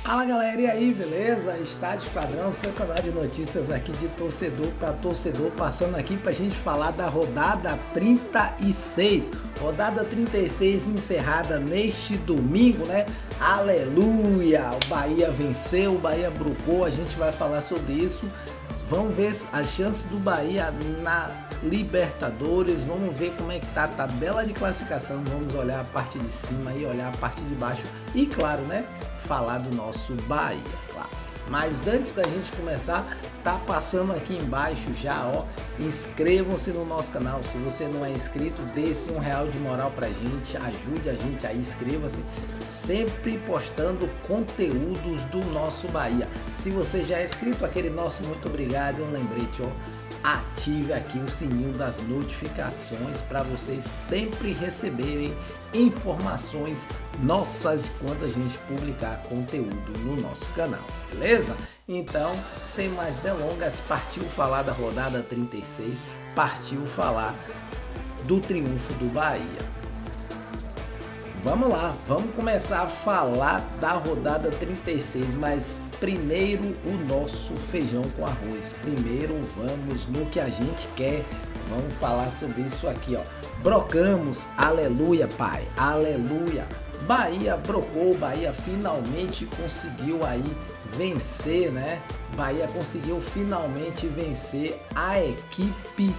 Fala galera, e aí, beleza? Estádio Esquadrão, seu canal de notícias aqui de torcedor para torcedor, passando aqui para a gente falar da rodada 36. Rodada 36 encerrada neste domingo, né? Aleluia! O Bahia venceu, o Bahia brocou, a gente vai falar sobre isso. Vamos ver as chances do Bahia na Libertadores, vamos ver como é que tá a tabela de classificação, vamos olhar a parte de cima e olhar a parte de baixo e, claro, né, falar do nosso Bahia, claro. Mas antes da gente começar, tá passando aqui embaixo já, ó, inscrevam-se no nosso canal, se você não é inscrito, dê-se R$1 de moral pra gente, ajude a gente aí, inscreva-se, sempre postando conteúdos do nosso Bahia. Se você já é inscrito, aquele nosso muito obrigado e um lembrete, ó, ative aqui o sininho das notificações para vocês sempre receberem informações nossas quando a gente publicar conteúdo no nosso canal, beleza? Então, sem mais delongas, partiu falar da rodada 36, partiu falar do triunfo do Bahia. Vamos lá, vamos começar a falar da rodada 36, mas primeiro o nosso feijão com arroz. Primeiro vamos no que a gente quer. Vamos falar sobre isso aqui, ó. Brocamos, aleluia, pai, aleluia. Bahia brocou, Bahia finalmente conseguiu aí vencer, né? Bahia conseguiu finalmente vencer a equipe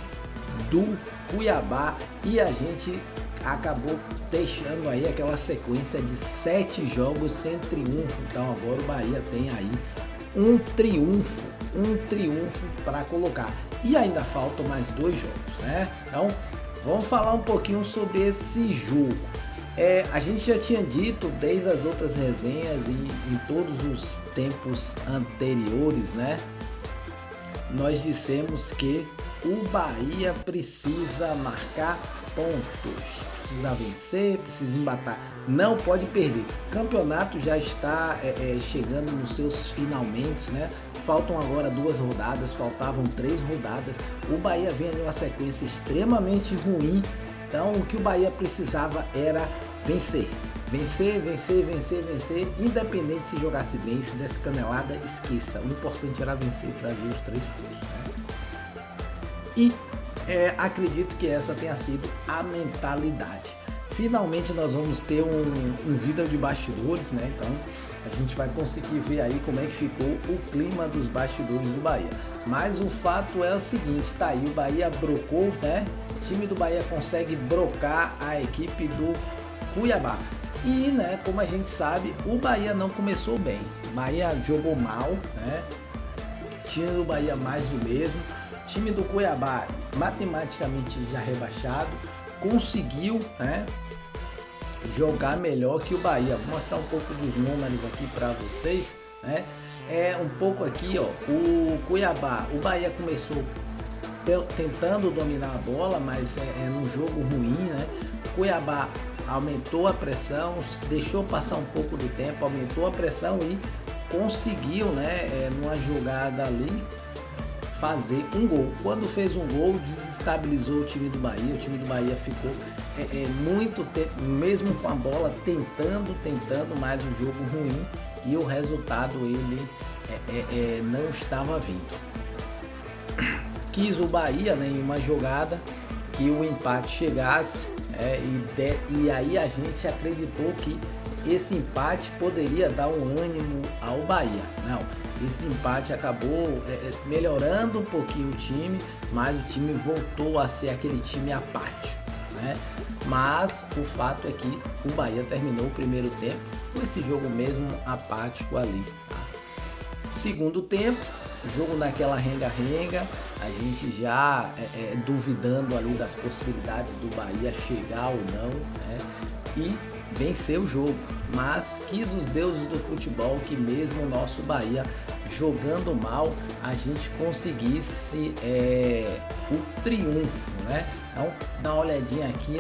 do Cuiabá e a gente acabou deixando aí aquela sequência de 7 jogos sem triunfo. Então agora o Bahia tem aí um triunfo para colocar. E ainda faltam mais 2 jogos, né? Então vamos falar um pouquinho sobre esse jogo. A gente já tinha dito desde as outras resenhas e em todos os tempos anteriores, né? Nós dissemos que o Bahia precisa marcar pontos, precisa vencer, precisa empatar, não pode perder. O campeonato já está chegando nos seus finalmente, né? Faltam agora 2 rodadas, faltavam 3 rodadas. O Bahia vem em uma sequência extremamente ruim, então o que o Bahia precisava era vencer. Vencer, independente se jogasse bem, se desse canelada, esqueça. O importante era vencer e trazer os 3 pontos, né? E acredito que essa tenha sido a mentalidade. Finalmente nós vamos ter um vídeo de bastidores, né? Então a gente vai conseguir ver aí como é que ficou o clima dos bastidores do Bahia. Mas o fato é o seguinte, tá aí, o Bahia brocou, né? O time do Bahia consegue brocar a equipe do Cuiabá. E, né, como a gente sabe, o Bahia não começou bem. O Bahia jogou mal, né? Time do Bahia mais do mesmo. Time do Cuiabá, matematicamente já rebaixado, conseguiu, né, jogar melhor que o Bahia. Vou mostrar um pouco dos números aqui para vocês, né? Um pouco aqui, ó, o Cuiabá, o Bahia começou tentando dominar a bola, mas num jogo ruim, né? O Cuiabá aumentou a pressão, deixou passar um pouco do tempo, aumentou a pressão e conseguiu, né, numa jogada ali, fazer um gol. Quando fez um gol, desestabilizou o time do Bahia. O time do Bahia ficou muito tempo, mesmo com a bola, tentando, mas o jogo ruim e o resultado ele não estava vindo. Quis o Bahia, né, em uma jogada que o empate chegasse, e aí a gente acreditou que esse empate poderia dar um ânimo ao Bahia. Não, esse empate acabou melhorando um pouquinho o time, mas o time voltou a ser aquele time apático, né? Mas o fato é que o Bahia terminou o primeiro tempo com esse jogo mesmo apático ali, tá? Segundo tempo, jogo naquela renga-renga, a gente já duvidando ali das possibilidades do Bahia chegar ou não, né? E venceu o jogo, mas quis os deuses do futebol que mesmo o nosso Bahia jogando mal, a gente conseguisse o triunfo, né? Então, dá uma olhadinha aqui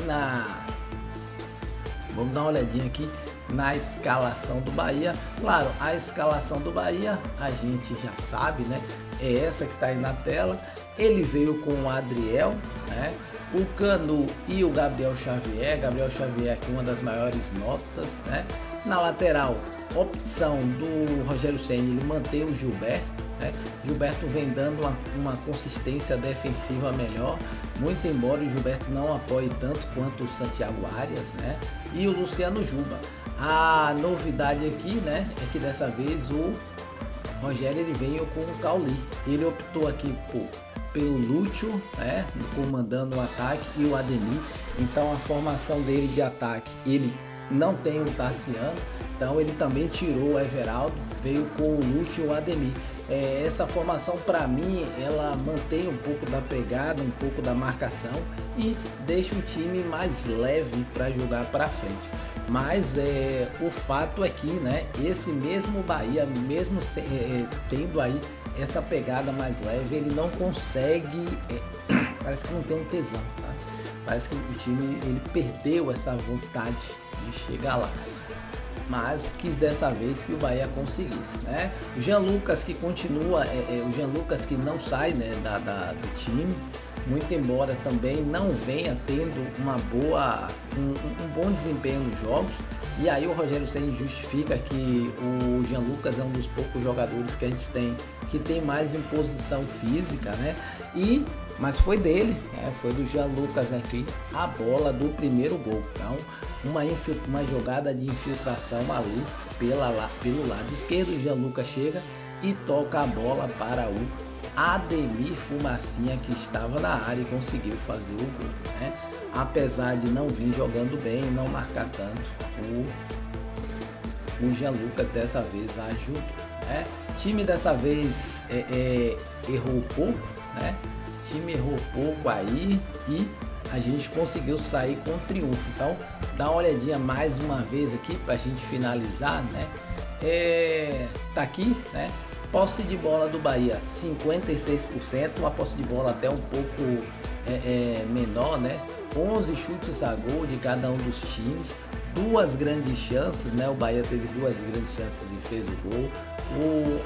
vamos dar uma olhadinha aqui na escalação do Bahia. Claro, a escalação do Bahia a gente já sabe, né? É essa que está aí na tela. Ele veio com o Adriel, né? o Canu e o Gabriel Xavier. Gabriel Xavier aqui uma das maiores notas, né? Na lateral, opção do Rogério Ceni, ele mantém o Gilberto, né? Gilberto vem dando uma consistência defensiva melhor, muito embora o Gilberto não apoie tanto quanto o Santiago Arias, né? E o Luciano Juba. A novidade aqui, né, é que dessa vez o Rogério ele veio com o Cauli. Ele optou aqui pelo Lúcio, né, comandando o ataque, e o Ademir. Então a formação dele de ataque, ele não tem o Tassiano, então ele também tirou o Everaldo, veio com o Lúcio e o Ademir. Essa formação, para mim, ela mantém um pouco da pegada, um pouco da marcação e deixa o time mais leve para jogar para frente. Mas o fato é que, né, esse mesmo Bahia, mesmo tendo aí essa pegada mais leve, ele não consegue, parece que não tem um tesão, tá? Parece que o time ele perdeu essa vontade de chegar lá. Mas quis dessa vez que o Bahia conseguisse, né? O Jean Lucas que continua, o Jean Lucas que não sai, né, do time, muito embora também não venha tendo um bom desempenho nos jogos. E aí o Rogério Ceni justifica que o Jean Lucas é um dos poucos jogadores que a gente tem que tem mais imposição física, né? Mas foi dele, né? Foi do Jean Lucas aqui a bola do primeiro gol. Então, uma jogada de infiltração ali pelo lado esquerdo. O Jean Lucas chega e toca a bola para o Ademir Fumacinha, que estava na área e conseguiu fazer o gol, né? Apesar de não vir jogando bem e não marcar tanto, o Jean Lucas dessa vez ajudou, né? O time dessa vez errou pouco, né? O time errou pouco aí e a gente conseguiu sair com triunfo. Então dá uma olhadinha mais uma vez aqui para a gente finalizar, né? Tá aqui, né? Posse de bola do Bahia 56%, uma posse de bola até um pouco menor, né? 11 chutes a gol de cada um dos times, duas grandes chances, né? O Bahia teve duas grandes chances e fez o gol.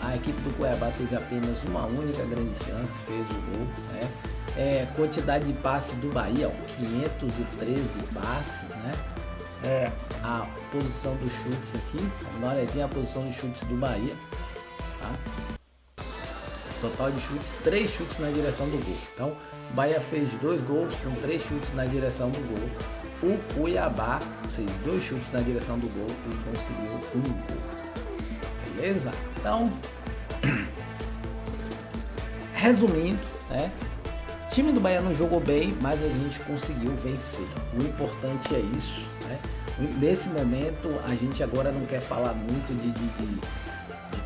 A equipe do Cuiabá teve apenas uma única grande chance, fez o gol, né? Quantidade de passes do Bahia, 513 passes, né? A posição dos chutes aqui, vamos dar uma olhadinha a posição de chutes do Bahia, tá? Total de chutes, 3 chutes na direção do gol. Então, o Bahia fez 2 gols com 3 chutes na direção do gol. O Cuiabá fez 2 chutes na direção do gol e conseguiu 1 gol. Beleza? Então, resumindo, né? O time do Bahia não jogou bem, mas a gente conseguiu vencer. O importante é isso, né? Nesse momento, a gente agora não quer falar muito de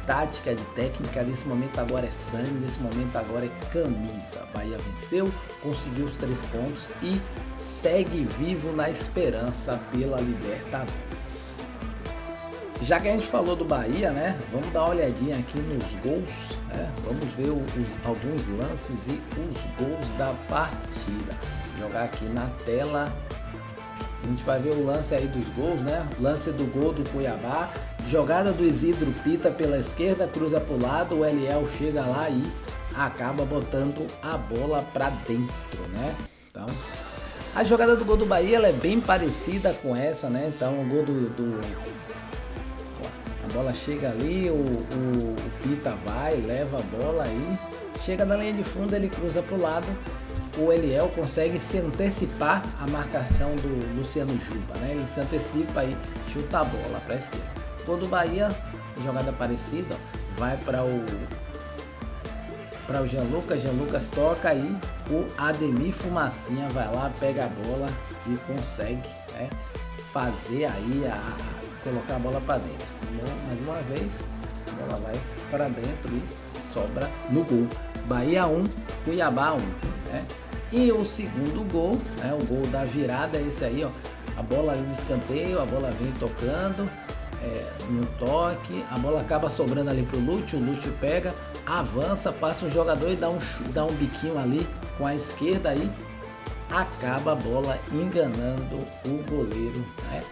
tática, de técnica. Nesse momento agora é sangue, nesse momento agora é camisa. Bahia venceu, conseguiu os 3 pontos e segue vivo na esperança pela Libertadores. Já que a gente falou do Bahia, né, vamos dar uma olhadinha aqui nos gols, né? Vamos ver alguns lances e os gols da partida. Vou jogar aqui na tela. A gente vai ver o lance aí dos gols, né? Lance do gol do Cuiabá. Jogada do Isidro Pita pela esquerda, cruza para o lado, o Eliel chega lá e acaba botando a bola para dentro, né? Então, a jogada do gol do Bahia ela é bem parecida com essa, né? Então, o gol a bola chega ali, o Pita vai, leva a bola aí, chega na linha de fundo, ele cruza para o lado, o Eliel consegue se antecipar a marcação do Luciano Juba, né? Ele se antecipa e chuta a bola para a esquerda. Gol do Bahia, jogada parecida, vai para o Jean Lucas toca aí, o Ademir Fumacinha vai lá, pega a bola e consegue, né, fazer aí, colocar a bola para dentro. Mais uma vez, a bola vai para dentro e sobra no gol. Bahia 1, Cuiabá 1, né? E o segundo gol, né, o gol da virada é esse aí, ó. A bola ali no escanteio, a bola vem tocando, no toque, a bola acaba sobrando ali pro Lúcio, o Lúcio pega, avança, passa um jogador e dá um biquinho ali com a esquerda aí, acaba a bola enganando o goleiro, né?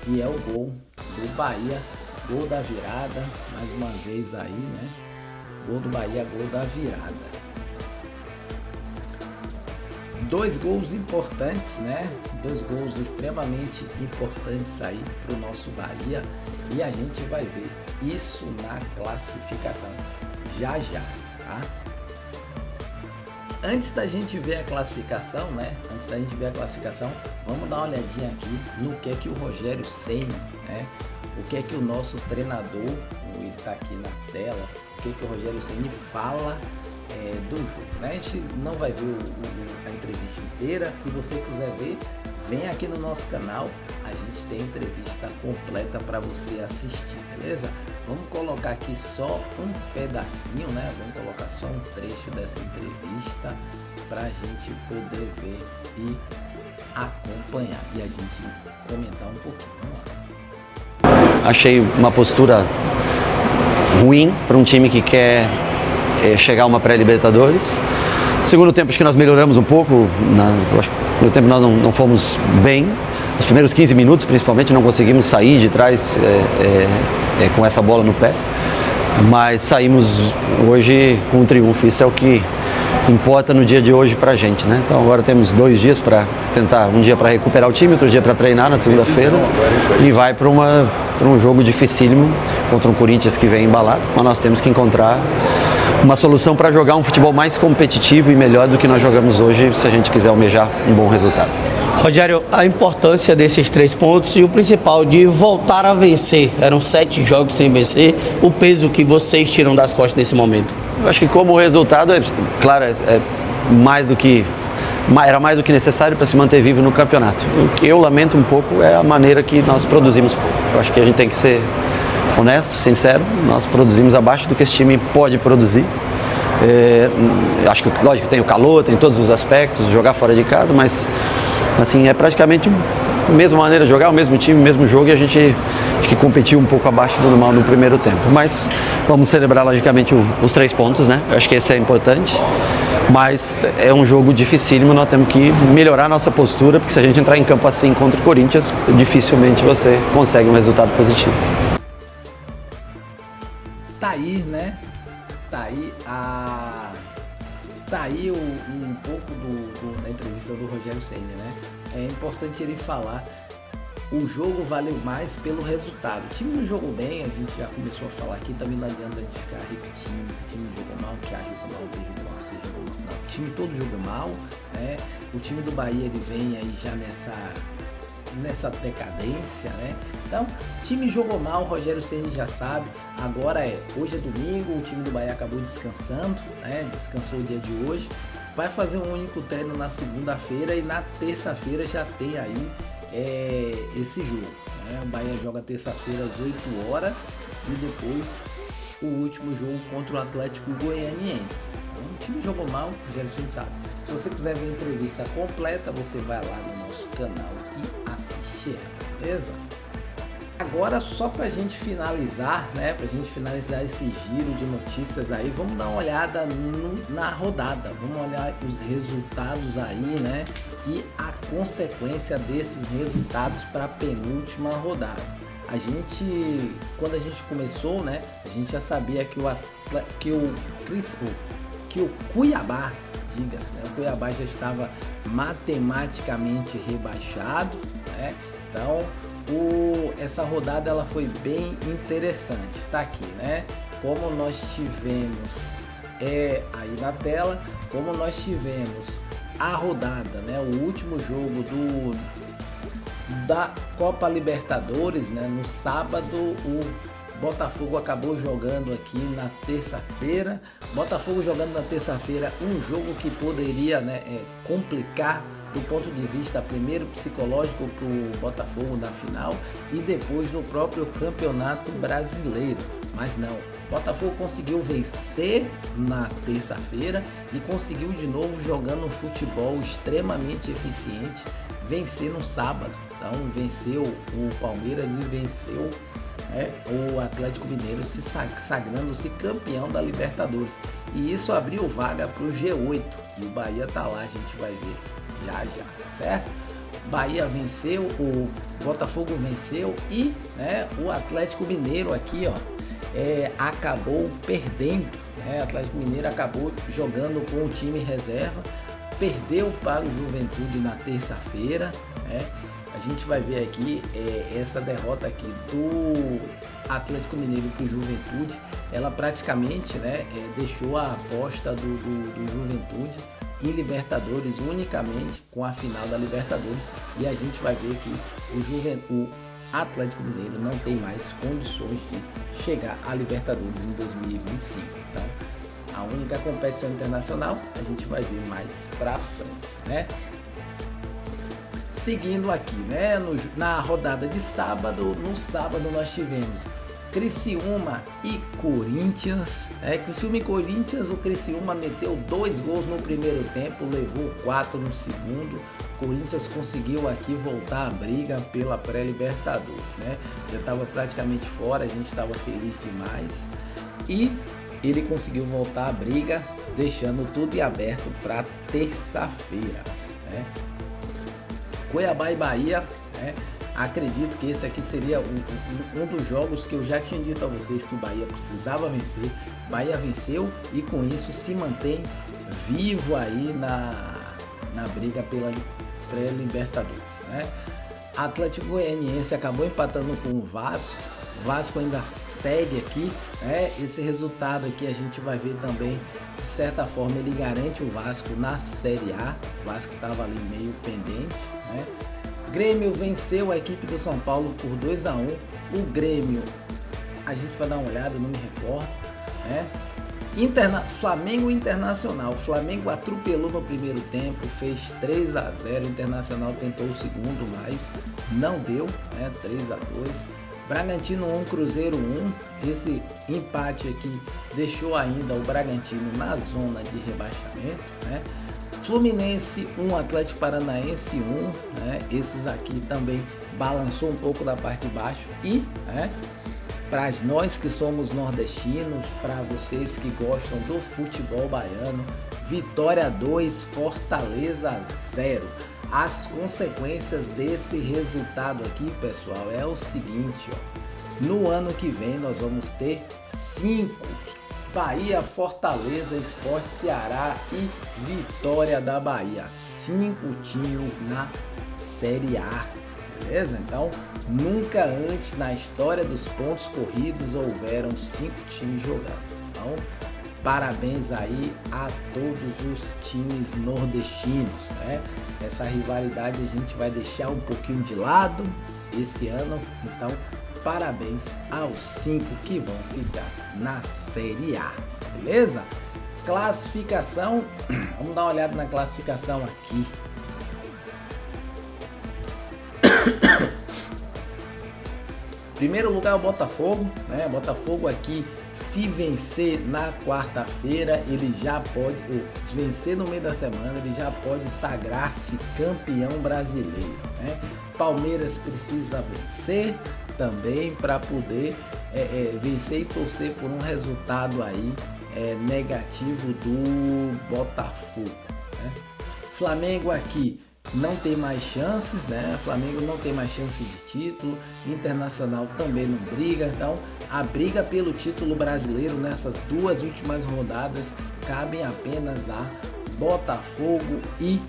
E é o gol do Bahia, gol da virada, mais uma vez aí, né? Gol do Bahia, gol da virada. Dois gols importantes, né? Dois gols extremamente importantes aí para o nosso Bahia, e a gente vai ver isso na classificação já, tá? Antes da gente ver a classificação, né? Vamos dar uma olhadinha aqui no que é que o Rogério Ceni, né? O que é que o nosso treinador, ele tá aqui na tela, o que é que o Rogério Ceni fala do jogo, né? A gente não vai ver a entrevista inteira. Se você quiser ver, vem aqui no nosso canal, a gente tem entrevista completa para você assistir, beleza? Vamos colocar aqui só um pedacinho, né? Vamos colocar só um trecho dessa entrevista para a gente poder ver e acompanhar e a gente comentar um pouquinho. Vamos lá. Achei uma postura ruim para um time que quer chegar a uma pré-Libertadores. Segundo tempo, acho que nós melhoramos um pouco. Acho que no primeiro tempo nós não fomos bem. Os primeiros 15 minutos, principalmente, não conseguimos sair de trás com essa bola no pé. Mas saímos hoje com um triunfo. Isso é o que importa no dia de hoje pra gente, né? Então agora temos 2 dias para tentar, um dia para recuperar o time, outro dia para treinar na segunda-feira, e vai para um jogo dificílimo contra um Corinthians que vem embalado. Mas nós temos que encontrar uma solução para jogar um futebol mais competitivo e melhor do que nós jogamos hoje, se a gente quiser almejar um bom resultado. Rogério, a importância desses 3 pontos e o principal de voltar a vencer. Eram 7 jogos sem vencer. O peso que vocês tiram das costas nesse momento? Eu acho que como resultado, claro, era mais do que necessário para se manter vivo no campeonato. O que eu lamento um pouco é a maneira que nós produzimos pouco. Eu acho que a gente tem que ser honesto, sincero. Nós produzimos abaixo do que esse time pode produzir. Acho que, lógico, tem o calor, tem todos os aspectos, jogar fora de casa, mas assim, é praticamente a mesma maneira de jogar, o mesmo time, o mesmo jogo, e a gente acho que competiu um pouco abaixo do normal no primeiro tempo. Mas vamos celebrar, logicamente, os 3 pontos, né? Eu acho que esse é importante. Mas é um jogo dificílimo, nós temos que melhorar a nossa postura, porque se a gente entrar em campo assim contra o Corinthians, dificilmente você consegue um resultado positivo. Tá aí, né? Tá aí um pouco da entrevista do Rogério Ceni, né? É importante ele falar, o jogo valeu mais pelo resultado. O time não jogou bem, a gente já começou a falar aqui, também não adianta a gente ficar repetindo, o time jogou mal, que A jogou mal, o B jogou mal, o C jogou mal. Não, o time todo jogou mal, né? O time do Bahia, ele vem aí já nessa decadência, né? Então, o time jogou mal, o Rogério Ceni já sabe. Agora hoje é domingo, o time do Bahia acabou descansando, né? Descansou o dia de hoje. Vai fazer um único treino na segunda-feira e na terça-feira já tem aí esse jogo, né? O Bahia joga terça-feira às 8 horas e depois o último jogo contra o Atlético Goianiense. Então, o time jogou mal, o Rogério Ceni sabe. Se você quiser ver a entrevista completa, você vai lá no nosso canal e assiste ela, beleza? Agora, só pra gente finalizar, né? Pra gente finalizar esse giro de notícias aí, vamos dar uma olhada na rodada. Vamos olhar os resultados aí, né? E a consequência desses resultados para a penúltima rodada. Quando a gente começou, né? A gente já sabia que o Cuiabá, diga-se, né? O Cuiabá já estava matematicamente rebaixado, né? Então, essa rodada ela foi bem interessante, tá aqui, né? Como nós tivemos aí na tela, como nós tivemos a rodada, né? O último jogo da Copa Libertadores, né? No sábado, o Botafogo acabou jogando aqui na terça-feira. Botafogo jogando na terça-feira um jogo que poderia, né, complicar do ponto de vista primeiro psicológico para o Botafogo na final e depois no próprio Campeonato Brasileiro. Mas não, Botafogo conseguiu vencer na terça-feira e conseguiu de novo jogando um futebol extremamente eficiente, vencer no sábado. Então venceu o Palmeiras e venceu o Atlético Mineiro, se sagrando-se campeão da Libertadores. E isso abriu vaga para o G8 e o Bahia tá lá, a gente vai ver já, certo? Bahia venceu, o Botafogo venceu e, né, o Atlético Mineiro aqui, ó, acabou perdendo, né? O Atlético Mineiro acabou jogando com o time reserva, perdeu para o Juventude na terça-feira, né? A gente vai ver aqui essa derrota aqui do Atlético Mineiro para o Juventude. Ela praticamente, né, deixou a aposta do Juventude em Libertadores unicamente com a final da Libertadores. E a gente vai ver que o Atlético Mineiro não tem mais condições de chegar à Libertadores em 2025. Então, a única competição internacional a gente vai ver mais pra frente, né? Seguindo aqui, né, na rodada de sábado, no sábado nós tivemos Criciúma e Corinthians. Criciúma e Corinthians, o Criciúma meteu 2 gols no primeiro tempo, levou 4 no segundo. Corinthians conseguiu aqui voltar à briga pela pré-Libertadores, né? Já estava praticamente fora, a gente estava feliz demais. E ele conseguiu voltar à briga, deixando tudo em aberto para terça-feira, né? Cuiabá e Bahia, né? Acredito que esse aqui seria um dos jogos que eu já tinha dito a vocês que o Bahia precisava vencer. Bahia venceu e com isso se mantém vivo aí na briga pela pré-Libertadores, né? Atlético Goianiense acabou empatando com o Vasco. O Vasco ainda segue aqui, né? Esse resultado aqui a gente vai ver também, de certa forma, ele garante o Vasco na Série A. O Vasco estava ali meio pendente, né? Grêmio venceu a equipe do São Paulo por 2-1. O Grêmio, a gente vai dar uma olhada, não me recordo, né? Flamengo Internacional. O Flamengo atropelou no primeiro tempo, fez 3-0. O Internacional tentou o segundo, mas não deu, né? 3-2. Bragantino 1, Cruzeiro 1. Esse empate aqui deixou ainda o Bragantino na zona de rebaixamento, né? Fluminense 1, Atlético Paranaense 1, né? Esses aqui também balançou um pouco da parte de baixo. E, né, para nós que somos nordestinos, para vocês que gostam do futebol baiano, Vitória 2, Fortaleza 0. As consequências desse resultado aqui, pessoal, é o seguinte, ó. No ano que vem nós vamos ter 5: Bahia, Fortaleza, Sport, Ceará e Vitória da Bahia. 5 times na Série A, beleza? Então, nunca antes na história dos pontos corridos houveram 5 times jogando. Então, parabéns aí a todos os times nordestinos, né? Essa rivalidade a gente vai deixar um pouquinho de lado esse ano, então parabéns aos 5 que vão ficar na Série A, beleza? Classificação, vamos dar uma olhada na classificação aqui. Primeiro lugar é o Botafogo, né? Botafogo aqui, se vencer na quarta-feira, ele já pode, se vencer no meio da semana, ele já pode sagrar-se campeão brasileiro, né? Palmeiras precisa vencer também para poder vencer e torcer por um resultado aí negativo do Botafogo, né? Flamengo aqui não tem mais chances, né? Flamengo não tem mais chances de título. Internacional também não briga. Então, a briga pelo título brasileiro nessas 2 últimas rodadas cabem apenas a Botafogo e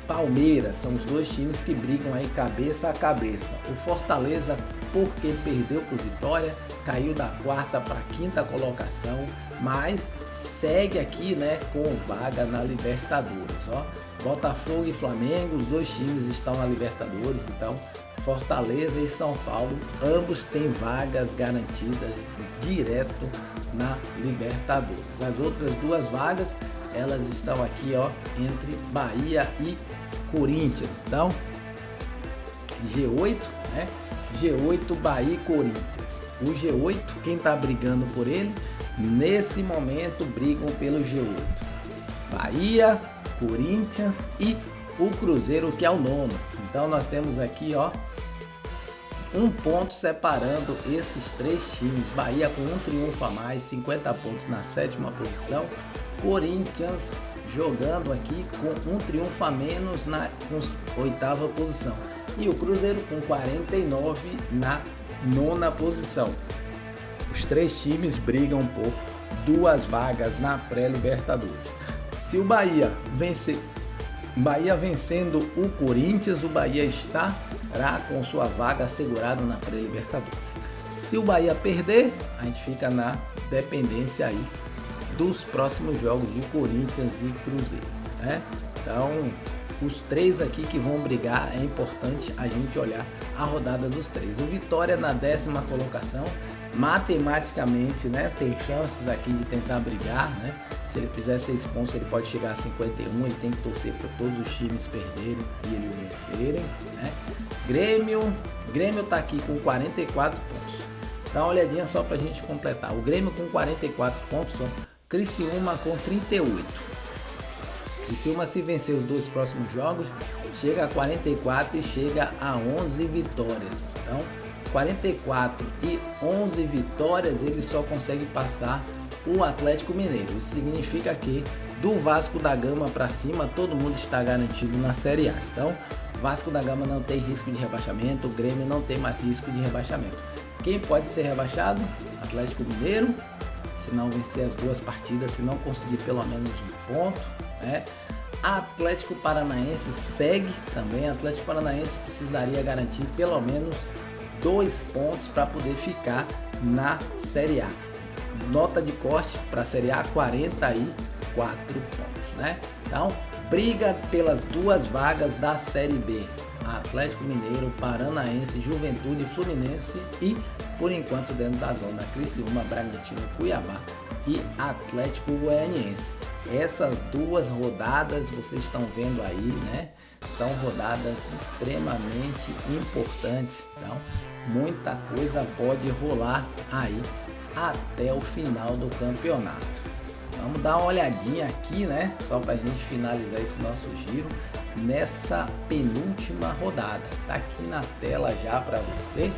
Palmeiras. São os 2 times que brigam aí cabeça a cabeça. O Fortaleza, porque perdeu para o Vitória, caiu da 4ª para a 5ª colocação, mas segue aqui, né, com vaga na Libertadores, ó. Botafogo e Flamengo, os 2 times estão na Libertadores, então Fortaleza e São Paulo, ambos têm vagas garantidas direto na Libertadores. As outras 2 vagas, elas estão aqui, ó, entre Bahia e Corinthians. Então, G8, né? G8, Bahia e Corinthians. O G8, quem está brigando por ele, nesse momento brigam pelo G8. Bahia, Corinthians e o Cruzeiro, que é o 9º. Então nós temos aqui, ó, 1 ponto separando esses 3 times. Bahia com 1 triunfo a mais, 50 pontos na 7ª posição. Corinthians jogando aqui com 1 triunfo a menos na 8ª posição. E o Cruzeiro com 49 na 9ª posição. Os 3 times brigam por 2 vagas na pré-Libertadores. Se o Bahia vencer Bahia vencendo o Corinthians, o Bahia estará com sua vaga assegurada na pré-Libertadores. Se o Bahia perder, a gente fica na dependência aí dos próximos jogos de Corinthians e Cruzeiro, né? Então, os três aqui que vão brigar, é importante a gente olhar a rodada dos três. O Vitória na 10ª colocação, matematicamente, né, tem chances aqui de tentar brigar, né? Se ele fizer 6 pontos, ele pode chegar a 51, ele tem que torcer para todos os times perderem e eles vencerem, né? Grêmio tá aqui com 44 pontos. Dá uma olhadinha só pra gente completar. O Grêmio com 44 pontos, Criciúma com 38. Criciúma, se vencer os 2 próximos jogos, chega a 44 e chega a 11 vitórias. Então, 44 e 11 vitórias, ele só consegue passar o Atlético Mineiro. Isso significa que do Vasco da Gama para cima, todo mundo está garantido na Série A. Então, Vasco da Gama não tem risco de rebaixamento, o Grêmio não tem mais risco de rebaixamento. Quem pode ser rebaixado? Atlético Mineiro, se não vencer as 2 partidas, se não conseguir pelo menos 1 ponto, né? Atlético Paranaense segue também. Atlético Paranaense precisaria garantir pelo menos 2 pontos para poder ficar na Série A. Nota de corte para a Série A, 44 pontos, né? Então, briga pelas 2 vagas da Série B. Atlético Mineiro, Paranaense, Juventude, Fluminense e, por enquanto, dentro da zona, Criciúma, Bragantino, Cuiabá e Atlético Goianiense. Essas 2 rodadas, vocês estão vendo aí, né? São rodadas extremamente importantes. Então, muita coisa pode rolar aí até o final do campeonato. Vamos dar uma olhadinha aqui, né? Só para a gente finalizar esse nosso giro nessa penúltima rodada. Tá aqui na tela já para você.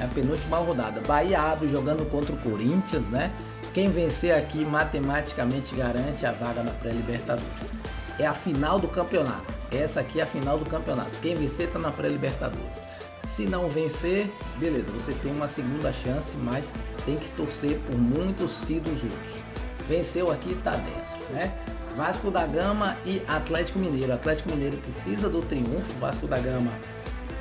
É a penúltima rodada. Bahia abre jogando contra o Corinthians, né? Quem vencer aqui matematicamente garante a vaga na pré-Libertadores. É a final do campeonato. Essa aqui é a final do campeonato. Quem vencer tá na pré-Libertadores. Se não vencer, beleza, você tem uma segunda chance, mas tem que torcer por muitos se dos outros. Venceu aqui, tá dentro, né? Vasco da Gama e Atlético Mineiro. Atlético Mineiro precisa do triunfo. Vasco da Gama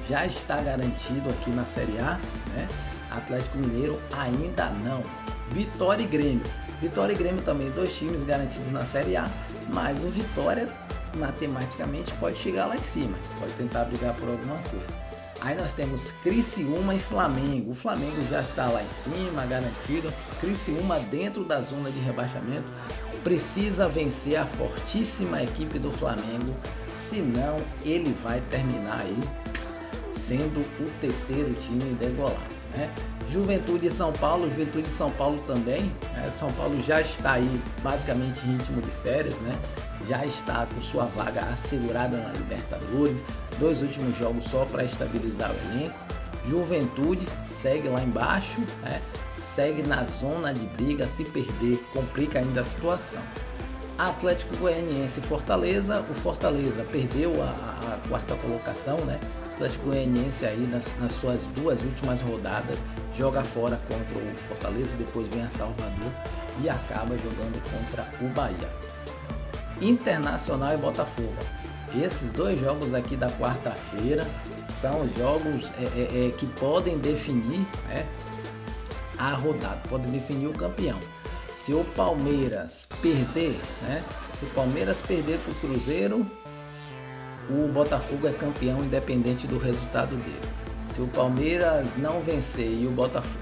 já está garantido aqui na Série A, né? Atlético Mineiro ainda não. Vitória e Grêmio. Vitória e Grêmio também, 2 times garantidos na Série A, mas o Vitória matematicamente pode chegar lá em cima, pode tentar brigar por alguma coisa. Aí nós temos Criciúma e Flamengo. O Flamengo já está lá em cima, garantido. Criciúma dentro da zona de rebaixamento. Precisa vencer a fortíssima equipe do Flamengo, senão ele vai terminar aí sendo o 3º time degolado, né? Juventude e São Paulo também, né? São Paulo já está aí basicamente em ritmo de férias, né? Já está com sua vaga assegurada na Libertadores, 2 últimos jogos só para estabilizar o elenco. Juventude segue lá embaixo, né? Segue na zona de briga, se perder complica ainda a situação. Atlético Goianiense e Fortaleza, o Fortaleza perdeu a 4ª colocação, né? Atlético Goianiense aí nas suas 2 últimas rodadas joga fora contra o Fortaleza, depois vem a Salvador e acaba jogando contra o Bahia. Internacional e Botafogo. Esses 2 jogos aqui da quarta-feira são jogos que podem definir, né, a rodada, podem definir o campeão. Se o Palmeiras perder, né, se o Palmeiras perder para o Cruzeiro, o Botafogo é campeão independente do resultado dele. Se o Palmeiras não vencer e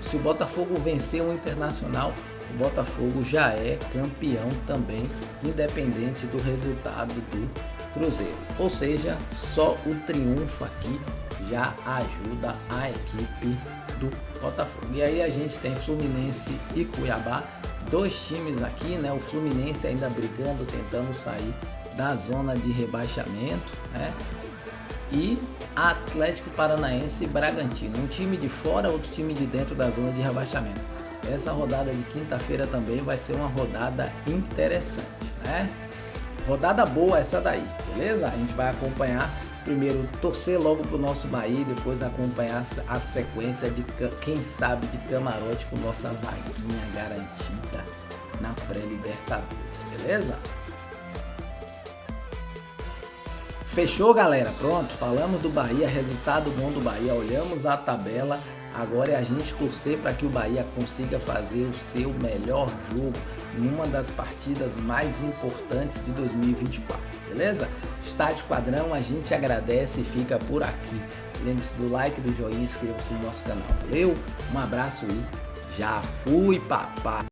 se o Botafogo vencer o Internacional, o Botafogo já é campeão também, independente do resultado do Cruzeiro. Ou seja, só o triunfo aqui já ajuda a equipe do Botafogo. E aí a gente tem Fluminense e Cuiabá, 2 times aqui, né? O Fluminense ainda brigando, tentando sair da zona de rebaixamento, né? E Atlético Paranaense e Bragantino, um time de fora, outro time de dentro da zona de rebaixamento. Essa rodada de quinta-feira também vai ser uma rodada interessante, né? Rodada boa essa daí, beleza? A gente vai acompanhar, primeiro torcer logo pro nosso Bahia, depois acompanhar a sequência de, quem sabe, de camarote com nossa vaguinha garantida na pré-Libertadores, beleza? Fechou, galera? Pronto, falamos do Bahia, resultado bom do Bahia, olhamos a tabela. Agora é a gente torcer para que o Bahia consiga fazer o seu melhor jogo numa das partidas mais importantes de 2024, beleza? Estádio Quadrão, a gente agradece e fica por aqui. Lembre-se do like, do joinha, inscreva-se no nosso canal. Valeu, um abraço e já fui, papai!